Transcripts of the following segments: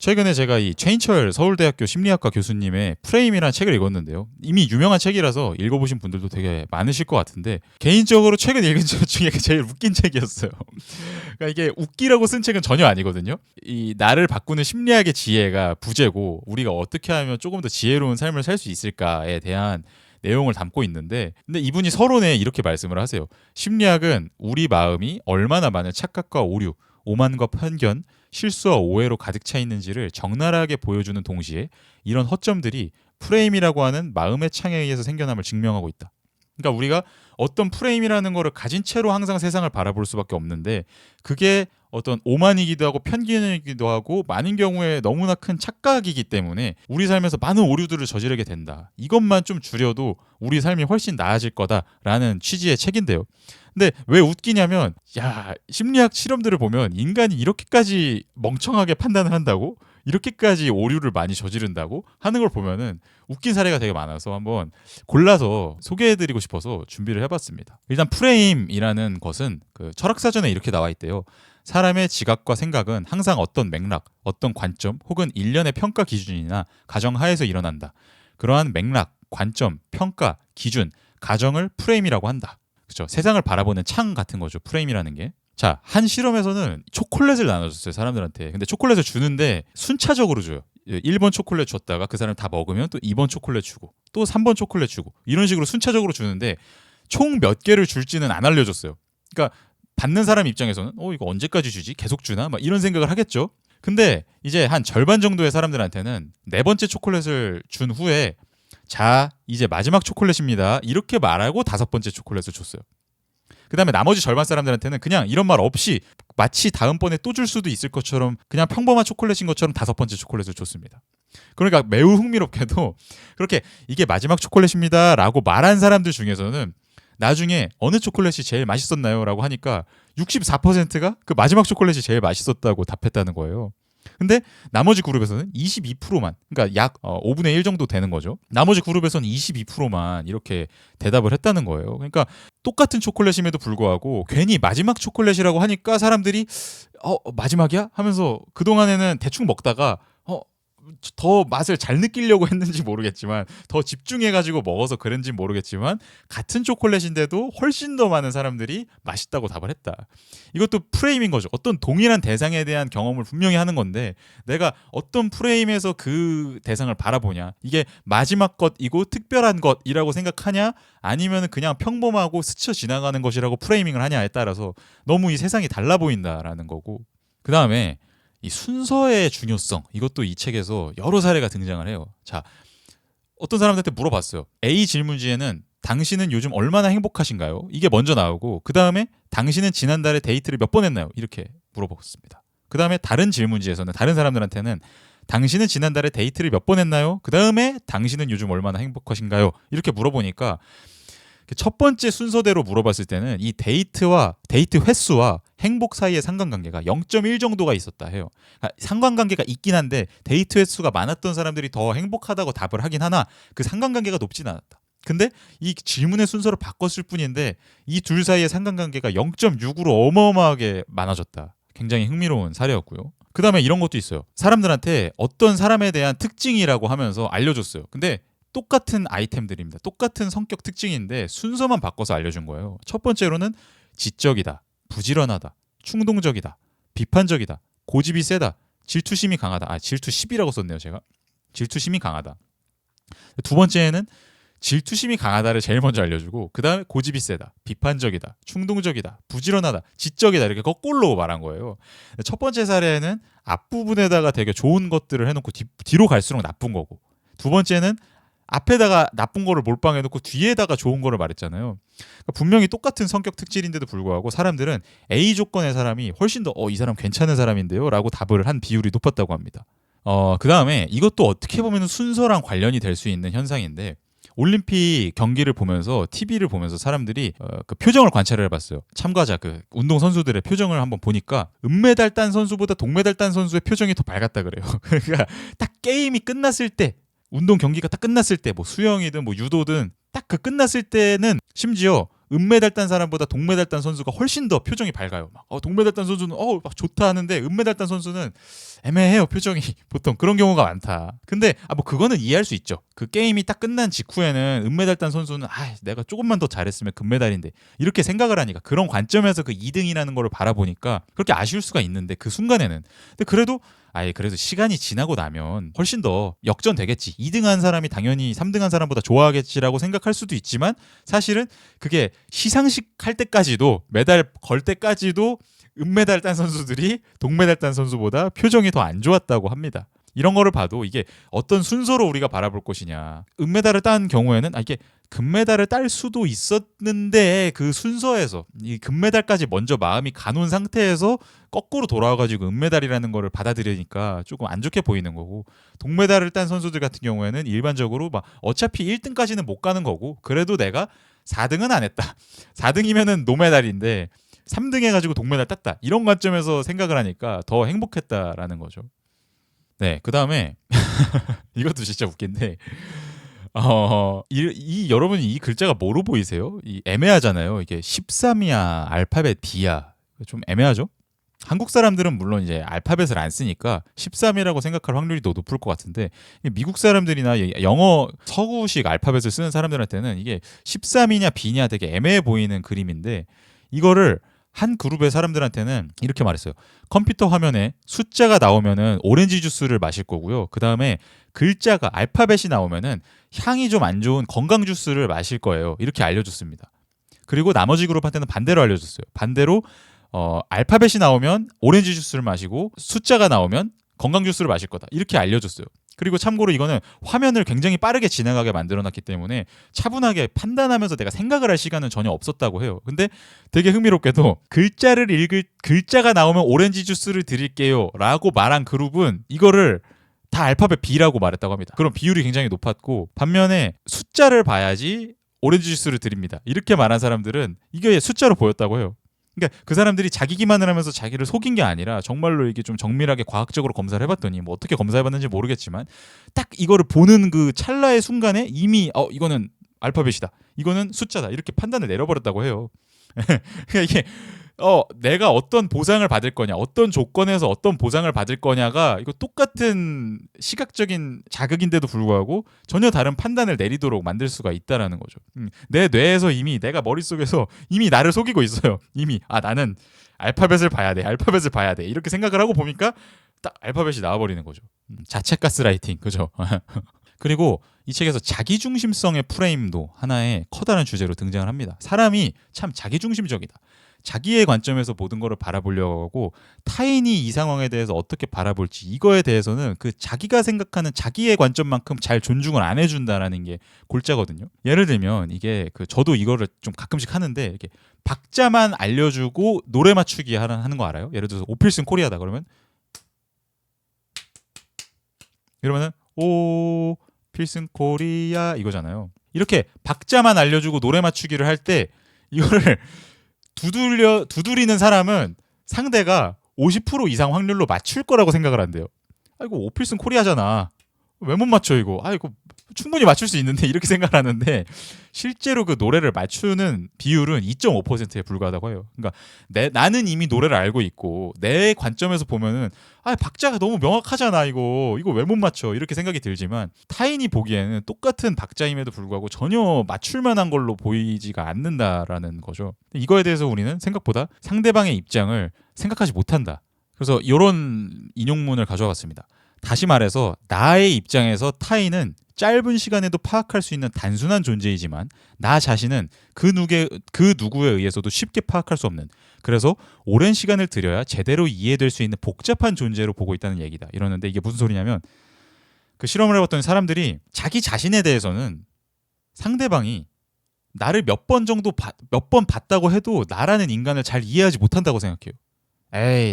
최근에 제가 이 최인철 서울대학교 심리학과 교수님의 프레임이라는 책을 읽었는데요. 이미 유명한 책이라서 읽어보신 분들도 되게 많으실 것 같은데 개인적으로 최근 읽은 책 중에 제일 웃긴 책이었어요. 그러니까 이게 웃기라고 쓴 책은 전혀 아니거든요. 이 나를 바꾸는 심리학의 지혜가 부재고 우리가 어떻게 하면 조금 더 지혜로운 삶을 살 수 있을까에 대한 내용을 담고 있는데 근데 이분이 서론에 이렇게 말씀을 하세요. 심리학은 우리 마음이 얼마나 많은 착각과 오류, 오만과 편견, 실수와 오해로 가득 차 있는지를 적나라하게 보여주는 동시에 이런 허점들이 프레임이라고 하는 마음의 창에 의해서 생겨남을 증명하고 있다. 그러니까 우리가 어떤 프레임이라는 거를 가진 채로 항상 세상을 바라볼 수밖에 없는데 그게 어떤 오만이기도 하고 편견이기도 하고 많은 경우에 너무나 큰 착각이기 때문에 우리 삶에서 많은 오류들을 저지르게 된다. 이것만 좀 줄여도 우리 삶이 훨씬 나아질 거다라는 취지의 책인데요. 근데 왜 웃기냐면 야 심리학 실험들을 보면 인간이 이렇게까지 멍청하게 판단을 한다고? 이렇게까지 오류를 많이 저지른다고? 하는 걸 보면은 웃긴 사례가 되게 많아서 한번 골라서 소개해드리고 싶어서 준비를 해봤습니다. 일단 프레임이라는 것은 그 철학사전에 이렇게 나와 있대요. 사람의 지각과 생각은 항상 어떤 맥락, 어떤 관점 혹은 일련의 평가 기준이나 가정 하에서 일어난다. 그러한 맥락, 관점, 평가, 기준, 가정을 프레임이라고 한다. 그렇죠? 세상을 바라보는 창 같은 거죠. 프레임이라는 게. 자, 한 실험에서는 초콜릿을 나눠줬어요. 사람들한테. 근데 초콜릿을 주는데 순차적으로 줘요. 1번 초콜릿 줬다가 그 사람 다 먹으면 또 2번 초콜릿 주고 또 3번 초콜릿 주고 이런 식으로 순차적으로 주는데 총 몇 개를 줄지는 안 알려줬어요. 그러니까 받는 사람 입장에서는 이거 언제까지 주지? 계속 주나? 막 이런 생각을 하겠죠. 근데 이제 한 절반 정도의 사람들한테는 네 번째 초콜릿을 준 후에 자, 이제 마지막 초콜릿입니다. 이렇게 말하고 다섯 번째 초콜릿을 줬어요. 그 다음에 나머지 절반 사람들한테는 그냥 이런 말 없이 마치 다음번에 또 줄 수도 있을 것처럼 그냥 평범한 초콜릿인 것처럼 다섯 번째 초콜릿을 줬습니다. 그러니까 매우 흥미롭게도 그렇게 이게 마지막 초콜릿입니다 라고 말한 사람들 중에서는 나중에 어느 초콜릿이 제일 맛있었나요? 라고 하니까 64%가 그 마지막 초콜릿이 제일 맛있었다고 답했다는 거예요. 근데 나머지 그룹에서는 22%만 그러니까 약 5분의 1 정도 되는 거죠. 나머지 그룹에서는 22%만 이렇게 대답을 했다는 거예요. 그러니까 똑같은 초콜릿임에도 불구하고 괜히 마지막 초콜릿이라고 하니까 사람들이 마지막이야? 하면서 그동안에는 대충 먹다가 더 맛을 잘 느끼려고 했는지 모르겠지만 더 집중해가지고 먹어서 그런지 모르겠지만 같은 초콜릿인데도 훨씬 더 많은 사람들이 맛있다고 답을 했다. 이것도 프레임인 거죠. 어떤 동일한 대상에 대한 경험을 분명히 하는 건데 내가 어떤 프레임에서 그 대상을 바라보냐 이게 마지막 것이고 특별한 것이라고 생각하냐 아니면 그냥 평범하고 스쳐 지나가는 것이라고 프레이밍을 하냐에 따라서 너무 이 세상이 달라 보인다라는 거고 그 다음에 이 순서의 중요성 이것도 이 책에서 여러 사례가 등장을 해요. 자, 어떤 사람한테 물어봤어요. A 질문지에는 당신은 요즘 얼마나 행복하신가요? 이게 먼저 나오고 그 다음에 당신은 지난달에 데이트를 몇 번 했나요? 이렇게 물어봤습니다. 그 다음에 다른 질문지에서는 다른 사람들한테는 당신은 지난달에 데이트를 몇 번 했나요? 그 다음에 당신은 요즘 얼마나 행복하신가요? 이렇게 물어보니까 첫 번째 순서대로 물어봤을 때는 이 데이트 횟수와 행복 사이의 상관관계가 0.1 정도가 있었다 해요. 그러니까 상관관계가 있긴 한데 데이트 횟수가 많았던 사람들이 더 행복하다고 답을 하긴 하나 그 상관관계가 높진 않았다. 근데 이 질문의 순서를 바꿨을 뿐인데 이 둘 사이의 상관관계가 0.6으로 어마어마하게 많아졌다. 굉장히 흥미로운 사례였고요. 그 다음에 이런 것도 있어요. 사람들한테 어떤 사람에 대한 특징이라고 하면서 알려줬어요. 근데 똑같은 아이템들입니다. 똑같은 성격 특징인데 순서만 바꿔서 알려준 거예요. 첫 번째로는 지적이다, 부지런하다, 충동적이다, 비판적이다, 고집이 세다, 질투심이 강하다. 질투심이라고 썼네요, 제가. 질투심이 강하다. 두 번째에는 질투심이 강하다를 제일 먼저 알려주고 그 다음에 고집이 세다, 비판적이다, 충동적이다, 부지런하다, 지적이다 이렇게 거꾸로 말한 거예요. 첫 번째 사례는 앞부분에다가 되게 좋은 것들을 해놓고 뒤로 갈수록 나쁜 거고 두 번째는 앞에다가 나쁜 거를 몰빵해놓고 뒤에다가 좋은 거를 말했잖아요. 그러니까 분명히 똑같은 성격 특질인데도 불구하고 사람들은 A 조건의 사람이 훨씬 더 이 사람 괜찮은 사람인데요 라고 답을 한 비율이 높았다고 합니다. 그 다음에 이것도 어떻게 보면 순서랑 관련이 될 수 있는 현상인데 올림픽 경기를 보면서 TV를 보면서 사람들이 그 표정을 관찰을 해봤어요. 참가자 그 운동 선수들의 표정을 한번 보니까 은메달 딴 선수보다 동메달 딴 선수의 표정이 더 밝았다 그래요. 그러니까 딱 게임이 끝났을 때 운동 경기가 딱 끝났을 때 뭐 수영이든 뭐 유도든 딱 그 끝났을 때는 심지어 은메달 딴 사람보다 동메달 딴 선수가 훨씬 더 표정이 밝아요. 막, 동메달 딴 선수는 막 좋다 하는데 은메달 딴 선수는 애매해요, 표정이. 보통 그런 경우가 많다. 근데 뭐 그거는 이해할 수 있죠. 그 게임이 딱 끝난 직후에는 은메달 딴 선수는 내가 조금만 더 잘했으면 금메달인데 이렇게 생각을 하니까, 그런 관점에서 그 2등이라는 거를 바라보니까 그렇게 아쉬울 수가 있는데, 그 순간에는. 근데 그래도 그래도 시간이 지나고 나면 훨씬 더 역전되겠지. 2등한 사람이 당연히 3등한 사람보다 좋아하겠지라고 생각할 수도 있지만, 사실은 그게 시상식 할 때까지도, 메달 걸 때까지도 은메달 딴 선수들이 동메달 딴 선수보다 표정이 더 안 좋았다고 합니다. 이런 거를 봐도 이게 어떤 순서로 우리가 바라볼 것이냐. 은메달을 딴 경우에는 이게 금메달을 딸 수도 있었는데, 그 순서에서 이 금메달까지 먼저 마음이 가놓은 상태에서 거꾸로 돌아와가지고 은메달이라는 거를 받아들이니까 조금 안 좋게 보이는 거고, 동메달을 딴 선수들 같은 경우에는 일반적으로 막 어차피 1등까지는 못 가는 거고, 그래도 내가 4등은 안 했다. 4등이면은 노메달인데 3등 해가지고 동메달 땄다. 이런 관점에서 생각을 하니까 더 행복했다라는 거죠. 네, 그 다음에 이것도 진짜 웃긴데, 여러분이 이 글자가 뭐로 보이세요? 애매하잖아요. 이게 13이야, 알파벳 B야. 좀 애매하죠? 한국 사람들은 물론 이제 알파벳을 안 쓰니까 13이라고 생각할 확률이 더 높을 것 같은데, 미국 사람들이나 영어 서구식 알파벳을 쓰는 사람들한테는 이게 13이냐 B냐 되게 애매해 보이는 그림인데, 이거를 한 그룹의 사람들한테는 이렇게 말했어요. 컴퓨터 화면에 숫자가 나오면은 오렌지 주스를 마실 거고요. 그 다음에 글자가 알파벳이 나오면은 향이 좀 안 좋은 건강 주스를 마실 거예요. 이렇게 알려줬습니다. 그리고 나머지 그룹한테는 반대로 알려줬어요. 반대로 알파벳이 나오면 오렌지 주스를 마시고 숫자가 나오면 건강 주스를 마실 거다. 이렇게 알려줬어요. 그리고 참고로 이거는 화면을 굉장히 빠르게 지나가게 만들어놨기 때문에 차분하게 판단하면서 내가 생각을 할 시간은 전혀 없었다고 해요. 근데 되게 흥미롭게도 글자가 나오면 오렌지 주스를 드릴게요 라고 말한 그룹은 이거를 다 알파벳 B라고 말했다고 합니다. 그럼 비율이 굉장히 높았고, 반면에 숫자를 봐야지 오렌지 주스를 드립니다 이렇게 말한 사람들은 이게 숫자로 보였다고 해요. 그러니까 그 사람들이 자기 기만을 하면서 자기를 속인 게 아니라 정말로 이게 좀 정밀하게 과학적으로 검사를 해봤더니, 뭐 어떻게 검사해봤는지 모르겠지만 딱 이거를 보는 그 찰나의 순간에 이미 이거는 알파벳이다, 이거는 숫자다, 이렇게 판단을 내려버렸다고 해요. 그러니까 이게 내가 어떤 보상을 받을 거냐, 어떤 조건에서 어떤 보상을 받을 거냐가 이거 똑같은 시각적인 자극인데도 불구하고 전혀 다른 판단을 내리도록 만들 수가 있다라는 거죠. 내 뇌에서 이미, 내가 머릿속에서 이미 나를 속이고 있어요. 이미 나는 알파벳을 봐야 돼, 알파벳을 봐야 돼, 이렇게 생각을 하고 보니까 딱 알파벳이 나와버리는 거죠. 자체 가스라이팅, 그죠? 그리고 이 책에서 자기중심성의 프레임도 하나의 커다란 주제로 등장을 합니다. 사람이 참 자기중심적이다. 자기의 관점에서 모든 것을 바라보려고 하고, 타인이 이 상황에 대해서 어떻게 바라볼지 이거에 대해서는 그 자기가 생각하는 자기의 관점만큼 잘 존중을 안 해준다라는 게 골자거든요. 예를 들면 이게 저도 이거를 좀 가끔씩 하는데, 이렇게 박자만 알려주고 노래 맞추기 하는 거 알아요? 예를 들어서 오필슨 코리아다 그러면 이러면은 오 필슨 코리아 이거잖아요. 이렇게 박자만 알려주고 노래 맞추기를 할 때 이거를 두드리는 사람은 상대가 50% 이상 확률로 맞출 거라고 생각을 한대요. 이거 오필슨 코리아잖아, 왜 못 맞춰 이거? 이거 충분히 맞출 수 있는데, 이렇게 생각을 하는데, 실제로 그 노래를 맞추는 비율은 2.5%에 불과하다고 해요. 그러니까 나는 이미 노래를 알고 있고 내 관점에서 보면은 박자가 너무 명확하잖아, 이거 왜 못 맞춰, 이렇게 생각이 들지만, 타인이 보기에는 똑같은 박자임에도 불구하고 전혀 맞출 만한 걸로 보이지가 않는다라는 거죠. 이거에 대해서 우리는 생각보다 상대방의 입장을 생각하지 못한다. 그래서 이런 인용문을 가져왔습니다. 다시 말해서 나의 입장에서 타인은 짧은 시간에도 파악할 수 있는 단순한 존재이지만, 나 자신은 그 누구에 의해서도 쉽게 파악할 수 없는, 그래서 오랜 시간을 들여야 제대로 이해될 수 있는 복잡한 존재로 보고 있다는 얘기다. 이러는데 이게 무슨 소리냐면, 그 실험을 해봤더니 사람들이 자기 자신에 대해서는 상대방이 나를 몇 번 봤다고 해도 나라는 인간을 잘 이해하지 못한다고 생각해요.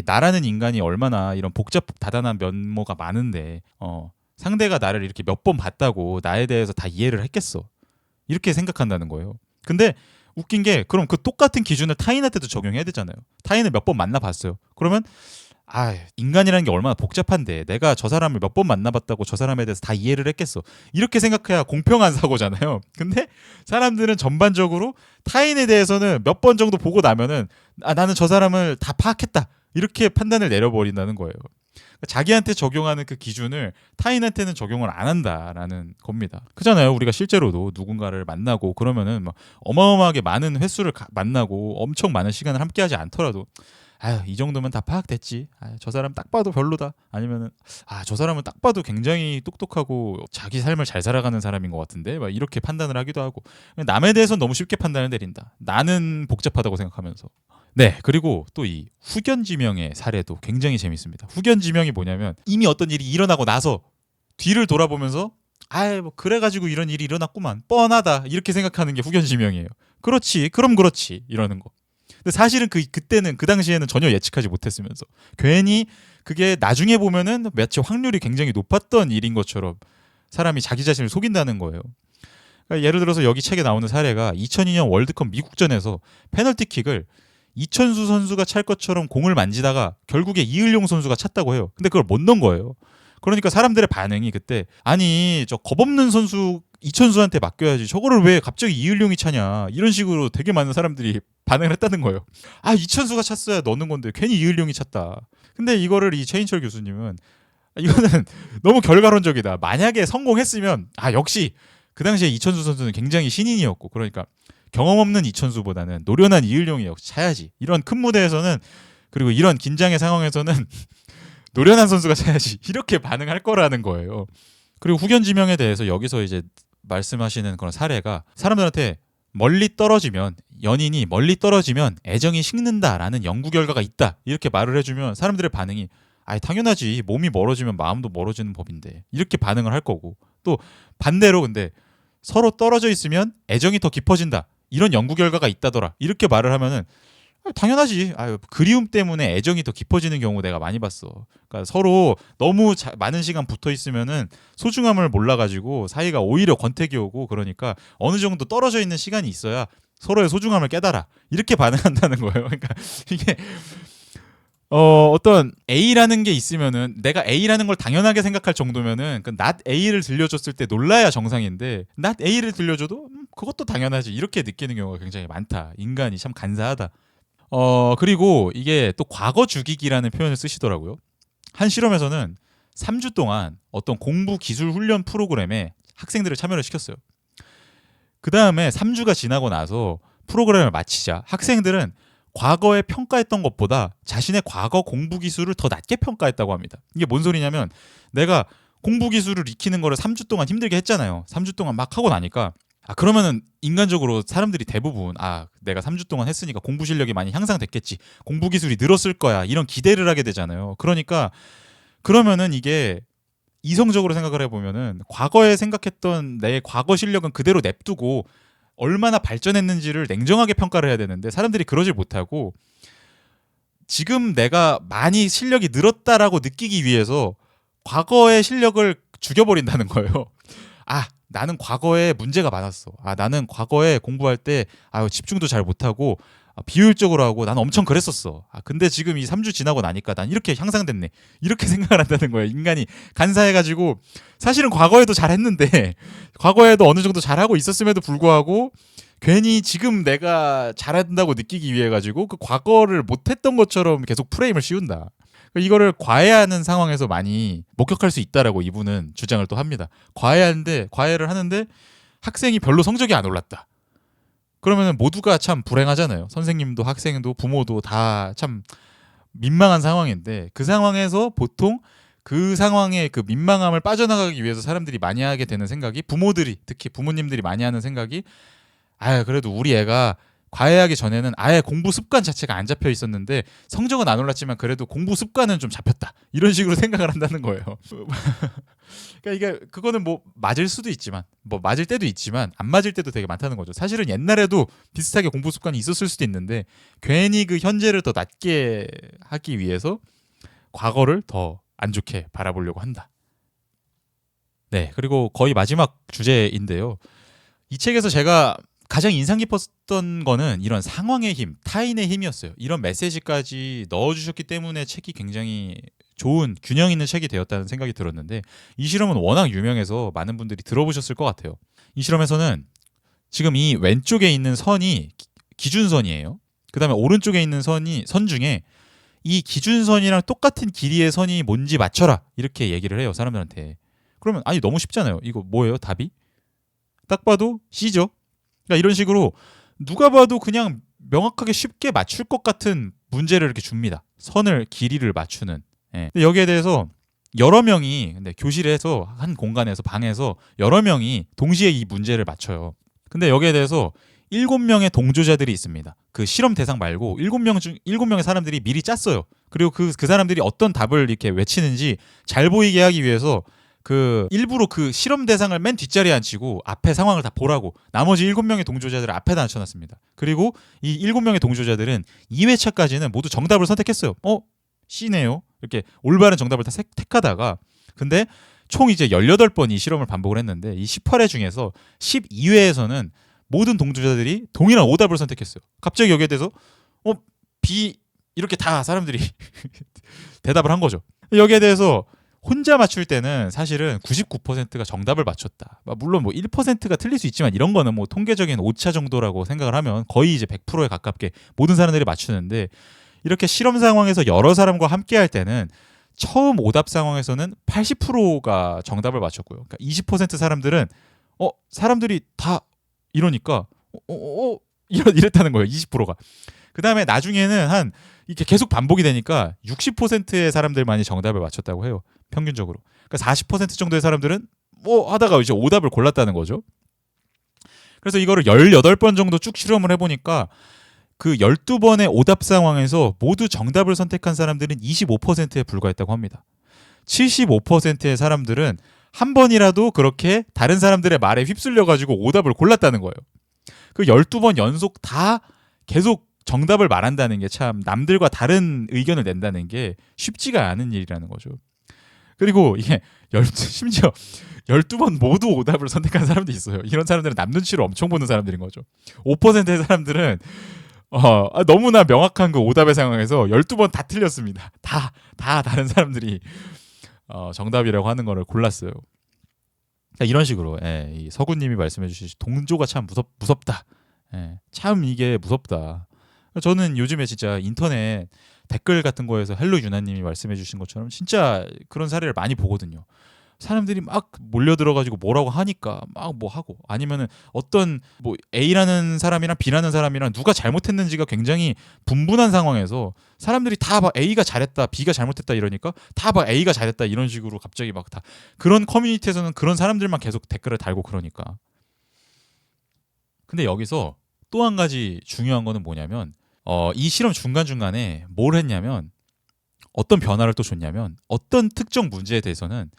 나라는 인간이 얼마나 이런 다단한 면모가 많은데 상대가 나를 이렇게 몇 번 봤다고 나에 대해서 다 이해를 했겠어, 이렇게 생각한다는 거예요. 근데 웃긴 게, 그럼 그 똑같은 기준을 타인한테도 적용해야 되잖아요. 타인을 몇 번 만나봤어요. 그러면 인간이라는 게 얼마나 복잡한데 내가 저 사람을 몇 번 만나봤다고 저 사람에 대해서 다 이해를 했겠어. 이렇게 생각해야 공평한 사고잖아요. 근데 사람들은 전반적으로 타인에 대해서는 몇 번 정도 보고 나면은 나는 저 사람을 다 파악했다. 이렇게 판단을 내려버린다는 거예요. 자기한테 적용하는 그 기준을 타인한테는 적용을 안 한다라는 겁니다. 그잖아요. 우리가 실제로도 누군가를 만나고 그러면은 막 어마어마하게 많은 횟수를 만나고 엄청 많은 시간을 함께하지 않더라도 이 정도면 다 파악됐지. 저 사람 딱 봐도 별로다. 아니면은 저 사람은 딱 봐도 굉장히 똑똑하고 자기 삶을 잘 살아가는 사람인 것 같은데 막 이렇게 판단을 하기도 하고 남에 대해서는 너무 쉽게 판단을 내린다. 나는 복잡하다고 생각하면서. 네, 그리고 또 이 후견지명의 사례도 굉장히 재밌습니다. 후견지명이 뭐냐면 이미 어떤 일이 일어나고 나서 뒤를 돌아보면서 뭐 그래가지고 이런 일이 일어났구만 뻔하다 이렇게 생각하는 게 후견지명이에요. 그렇지, 그럼 그렇지 이러는 거. 근데 사실은 그때는 그 당시에는 전혀 예측하지 못했으면서 괜히 그게 나중에 보면은 마치 확률이 굉장히 높았던 일인 것처럼 사람이 자기 자신을 속인다는 거예요. 그러니까 예를 들어서 여기 책에 나오는 사례가 2002년 월드컵 미국전에서 페널티킥을 이천수 선수가 찰 것처럼 공을 만지다가 결국에 이을용 선수가 찼다고 해요. 근데 그걸 못 넣은 거예요. 그러니까 사람들의 반응이 그때 저 겁없는 선수 이천수한테 맡겨야지 저거를 왜 갑자기 이을용이 차냐 이런 식으로 되게 많은 사람들이 반응을 했다는 거예요. 이천수가 찼어야 넣는 건데 괜히 이을용이 찼다. 근데 이거를 이 최인철 교수님은 이거는 너무 결과론적이다. 만약에 성공했으면 역시 그 당시에 이천수 선수는 굉장히 신인이었고 그러니까 경험 없는 이천수보다는 노련한 이을용이 역시 차야지. 이런 큰 무대에서는 그리고 이런 긴장의 상황에서는 노련한 선수가 차야지. 이렇게 반응할 거라는 거예요. 그리고 후견 지명에 대해서 여기서 이제 말씀하시는 그런 사례가 사람들한테 연인이 멀리 떨어지면 애정이 식는다라는 연구 결과가 있다. 이렇게 말을 해주면 사람들의 반응이 당연하지. 몸이 멀어지면 마음도 멀어지는 법인데. 이렇게 반응을 할 거고 또 반대로 근데 서로 떨어져 있으면 애정이 더 깊어진다. 이런 연구 결과가 있다더라. 이렇게 말을 하면은 당연하지. 그리움 때문에 애정이 더 깊어지는 경우 내가 많이 봤어. 그러니까 서로 너무 많은 시간 붙어 있으면은 소중함을 몰라가지고 사이가 오히려 권태기 오고 그러니까 어느 정도 떨어져 있는 시간이 있어야 서로의 소중함을 깨달아. 이렇게 반응한다는 거예요. 그러니까 이게 어떤 A라는 게 있으면은 내가 A라는 걸 당연하게 생각할 정도면은 그 not A를 들려줬을 때 놀라야 정상인데 not A를 들려줘도 그것도 당연하지 이렇게 느끼는 경우가 굉장히 많다. 인간이 참 간사하다. 그리고 이게 또 과거 죽이기라는 표현을 쓰시더라고요. 한 실험에서는 3주 동안 어떤 공부 기술 훈련 프로그램에 학생들을 참여를 시켰어요. 그 다음에 3주가 지나고 나서 프로그램을 마치자 학생들은 과거에 평가했던 것보다 자신의 과거 공부 기술을 더 낮게 평가했다고 합니다. 이게 뭔 소리냐면 내가 공부 기술을 익히는 거를 3주 동안 힘들게 했잖아요. 3주 동안 막 하고 나니까 그러면은 인간적으로 사람들이 대부분 내가 3주 동안 했으니까 공부 실력이 많이 향상됐겠지. 공부 기술이 늘었을 거야. 이런 기대를 하게 되잖아요. 그러니까 그러면은 이게 이성적으로 생각을 해보면은 과거에 생각했던 내 과거 실력은 그대로 냅두고 얼마나 발전했는지를 냉정하게 평가를 해야 되는데 사람들이 그러질 못하고 지금 내가 많이 실력이 늘었다라고 느끼기 위해서 과거의 실력을 죽여버린다는 거예요. 나는 과거에 문제가 많았어. 나는 과거에 공부할 때 집중도 잘 못하고 비효율적으로 하고 난 엄청 그랬었어. 근데 지금 이 3주 지나고 나니까 난 이렇게 향상됐네. 이렇게 생각을 한다는 거예요. 인간이 간사해가지고 사실은 과거에도 잘했는데 과거에도 어느 정도 잘하고 있었음에도 불구하고 괜히 지금 내가 잘한다고 느끼기 위해 가지고 그 과거를 못했던 것처럼 계속 프레임을 씌운다. 이거를 과외하는 상황에서 많이 목격할 수 있다라고 이분은 주장을 또 합니다. 과외를 하는데 학생이 별로 성적이 안 올랐다. 그러면 모두가 참 불행하잖아요. 선생님도 학생도 부모도 다 참 민망한 상황인데 그 상황에서 보통 그 상황의 그 민망함을 빠져나가기 위해서 사람들이 많이 하게 되는 생각이 특히 부모님들이 많이 하는 생각이 그래도 우리 애가 과외하기 전에는 아예 공부 습관 자체가 안 잡혀 있었는데 성적은 안 올랐지만 그래도 공부 습관은 좀 잡혔다. 이런 식으로 생각을 한다는 거예요. 그러니까 그거는 뭐 맞을 수도 있지만 뭐 맞을 때도 있지만 안 맞을 때도 되게 많다는 거죠. 사실은 옛날에도 비슷하게 공부 습관이 있었을 수도 있는데 괜히 그 현재를 더 낮게 하기 위해서 과거를 더 안 좋게 바라보려고 한다. 네, 그리고 거의 마지막 주제인데요. 이 책에서 제가 가장 인상 깊었던 거는 이런 상황의 힘, 타인의 힘이었어요. 이런 메시지까지 넣어주셨기 때문에 책이 굉장히 좋은 균형 있는 책이 되었다는 생각이 들었는데, 이 실험은 워낙 유명해서 많은 분들이 들어보셨을 것 같아요. 이 실험에서는 지금 이 왼쪽에 있는 선이 기준선이에요. 그 다음에 오른쪽에 있는 선 중에 이 기준선이랑 똑같은 길이의 선이 뭔지 맞춰라, 이렇게 얘기를 해요, 사람들한테. 그러면 아니 너무 쉽잖아요. 이거 뭐예요, 답이? 딱 봐도 C죠. 그러니까 이런 식으로 누가 봐도 그냥 명확하게 쉽게 맞출 것 같은 문제를 이렇게 줍니다. 선을, 길이를 맞추는. 예. 근데 여기에 대해서 여러 명이, 근데 교실에서 한 공간에서, 방에서 여러 명이 동시에 이 문제를 맞춰요. 근데 여기에 대해서 7명의 동조자들이 있습니다. 그 실험 대상 말고 7명의 사람들이 미리 짰어요. 그리고 그 사람들이 어떤 답을 이렇게 외치는지 잘 보이게 하기 위해서 일부러 그 실험 대상을 맨 뒷자리에 앉히고 앞에 상황을 다 보라고 나머지 7명의 동조자들을 앞에다 앉혀놨습니다. 그리고 이 7명의 동조자들은 2회차까지는 모두 정답을 선택했어요. C네요. 이렇게 올바른 정답을 다 택하다가, 근데 총 이제 18번 이 실험을 반복을 했는데, 이 18회 중에서 12회에서는 모든 동조자들이 동일한 오답을 선택했어요. 갑자기 여기에 대해서 B, 이렇게 다 사람들이 대답을 한 거죠. 여기에 대해서 혼자 맞출 때는 사실은 99%가 정답을 맞췄다. 물론 뭐 1%가 틀릴 수 있지만, 이런 거는 뭐 통계적인 오차 정도라고 생각을 하면 거의 이제 100%에 가깝게 모든 사람들이 맞추는데, 이렇게 실험 상황에서 여러 사람과 함께 할 때는 처음 오답 상황에서는 80%가 정답을 맞췄고요. 그러니까 20% 사람들은 사람들이 다 이러니까 이랬다는 거예요. 20%가. 그 다음에 나중에는 이렇게 계속 반복이 되니까 60%의 사람들만이 정답을 맞췄다고 해요. 평균적으로. 그러니까 40% 정도의 사람들은 하다가 이제 오답을 골랐다는 거죠. 그래서 이거를 18번 정도 쭉 실험을 해보니까 그 12번의 오답 상황에서 모두 정답을 선택한 사람들은 25%에 불과했다고 합니다. 75%의 사람들은 한 번이라도 그렇게 다른 사람들의 말에 휩쓸려가지고 오답을 골랐다는 거예요. 그 12번 연속 다 계속 정답을 말한다는 게 참, 남들과 다른 의견을 낸다는 게 쉽지가 않은 일이라는 거죠. 그리고 이게 심지어 12번 모두 오답을 선택한 사람도 있어요. 이런 사람들은 남 눈치를 엄청 보는 사람들인 거죠. 5%의 사람들은 너무나 명확한 그 오답의 상황에서 12번 다 틀렸습니다. 다 다른 사람들이 정답이라고 하는 거를 골랐어요. 그러니까 이런 식으로, 이 서구님이 말씀해 주신 동조가 참 무섭다. 참 이게 무섭다. 저는 요즘에 진짜 인터넷 댓글 같은 거에서 헬로 유나님이 말씀해 주신 것처럼 진짜 그런 사례를 많이 보거든요. 사람들이 막 몰려들어가지고 뭐라고 하니까 막 뭐 하고, 아니면은 어떤 뭐 A라는 사람이랑 B라는 사람이랑 누가 잘못했는지가 굉장히 분분한 상황에서 사람들이 다 막 A가 잘했다, B가 잘못했다 이러니까 다 막 A가 잘했다 이런 식으로 갑자기 막 다, 그런 커뮤니티에서는 그런 사람들만 계속 댓글을 달고 그러니까. 근데 여기서 또 한 가지 중요한 거는 뭐냐면, 이 실험 중간중간에 뭘 했냐면, 어떤 변화를 또 줬냐면, 어떤 특정 문제에 대해서는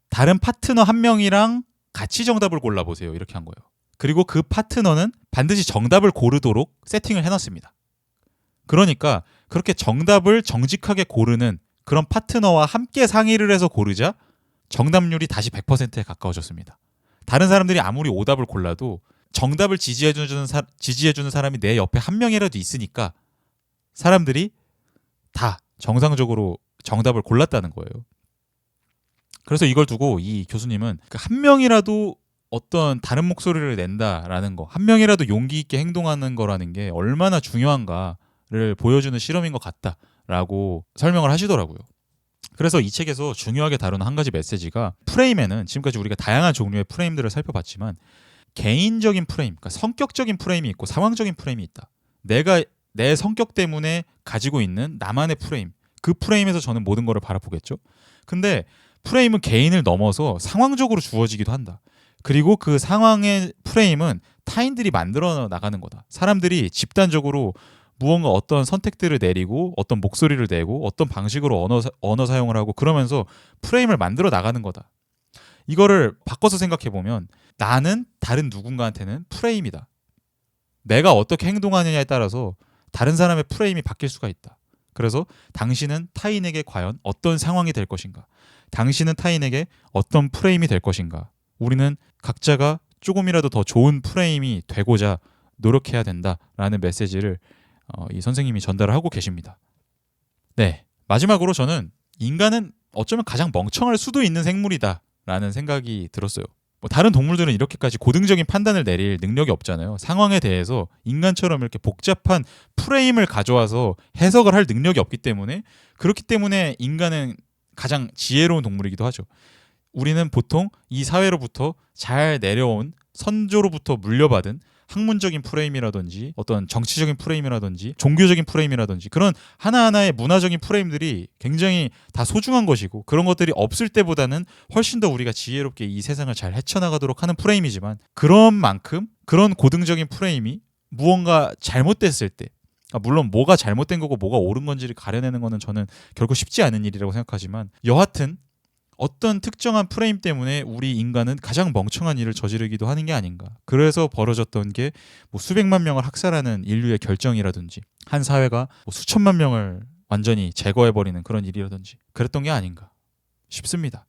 다른 파트너 한 명이랑 같이 정답을 골라보세요, 이렇게 한 거예요. 그리고 그 파트너는 반드시 정답을 고르도록 세팅을 해놨습니다. 그러니까 그렇게 정답을 정직하게 고르는 그런 파트너와 함께 상의를 해서 고르자 정답률이 다시 100%에 가까워졌습니다. 다른 사람들이 아무리 오답을 골라도 정답을 지지해주는 사람이 내 옆에 한 명이라도 있으니까 사람들이 다 정상적으로 정답을 골랐다는 거예요. 그래서 이걸 두고 이 교수님은 한 명이라도 어떤 다른 목소리를 낸다라는 거, 한 명이라도 용기 있게 행동하는 거라는 게 얼마나 중요한가를 보여주는 실험인 것 같다라고 설명을 하시더라고요. 그래서 이 책에서 중요하게 다루는 한 가지 메시지가, 프레임에는 지금까지 우리가 다양한 종류의 프레임들을 살펴봤지만 개인적인 프레임, 그러니까 성격적인 프레임이 있고 상황적인 프레임이 있다. 내가 내 성격 때문에 가지고 있는 나만의 프레임, 그 프레임에서 저는 모든 거를 바라보겠죠. 근데 프레임은 개인을 넘어서 상황적으로 주어지기도 한다. 그리고 그 상황의 프레임은 타인들이 만들어 나가는 거다. 사람들이 집단적으로 무언가 어떤 선택들을 내리고 어떤 목소리를 내고 어떤 방식으로 언어 사용을 하고 그러면서 프레임을 만들어 나가는 거다. 이거를 바꿔서 생각해 보면 나는 다른 누군가한테는 프레임이다. 내가 어떻게 행동하느냐에 따라서 다른 사람의 프레임이 바뀔 수가 있다. 그래서 당신은 타인에게 과연 어떤 상황이 될 것인가? 당신은 타인에게 어떤 프레임이 될 것인가? 우리는 각자가 조금이라도 더 좋은 프레임이 되고자 노력해야 된다라는 메시지를 이 선생님이 전달을 하고 계십니다. 네, 마지막으로 저는 인간은 어쩌면 가장 멍청할 수도 있는 생물이다라는 생각이 들었어요. 뭐 다른 동물들은 이렇게까지 고등적인 판단을 내릴 능력이 없잖아요. 상황에 대해서 인간처럼 이렇게 복잡한 프레임을 가져와서 해석을 할 능력이 없기 때문에, 그렇기 때문에 인간은 가장 지혜로운 동물이기도 하죠. 우리는 보통 이 사회로부터 잘 내려온, 선조로부터 물려받은 학문적인 프레임이라든지 어떤 정치적인 프레임이라든지 종교적인 프레임이라든지 그런 하나하나의 문화적인 프레임들이 굉장히 다 소중한 것이고, 그런 것들이 없을 때보다는 훨씬 더 우리가 지혜롭게 이 세상을 잘 헤쳐나가도록 하는 프레임이지만, 그런 만큼 그런 고등적인 프레임이 무언가 잘못됐을 때, 물론 뭐가 잘못된 거고 뭐가 옳은 건지를 가려내는 거는 저는 결코 쉽지 않은 일이라고 생각하지만, 여하튼 어떤 특정한 프레임 때문에 우리 인간은 가장 멍청한 일을 저지르기도 하는 게 아닌가. 그래서 벌어졌던 게 뭐 수백만 명을 학살하는 인류의 결정이라든지, 한 사회가 뭐 수천만 명을 완전히 제거해버리는 그런 일이라든지 그랬던 게 아닌가 싶습니다.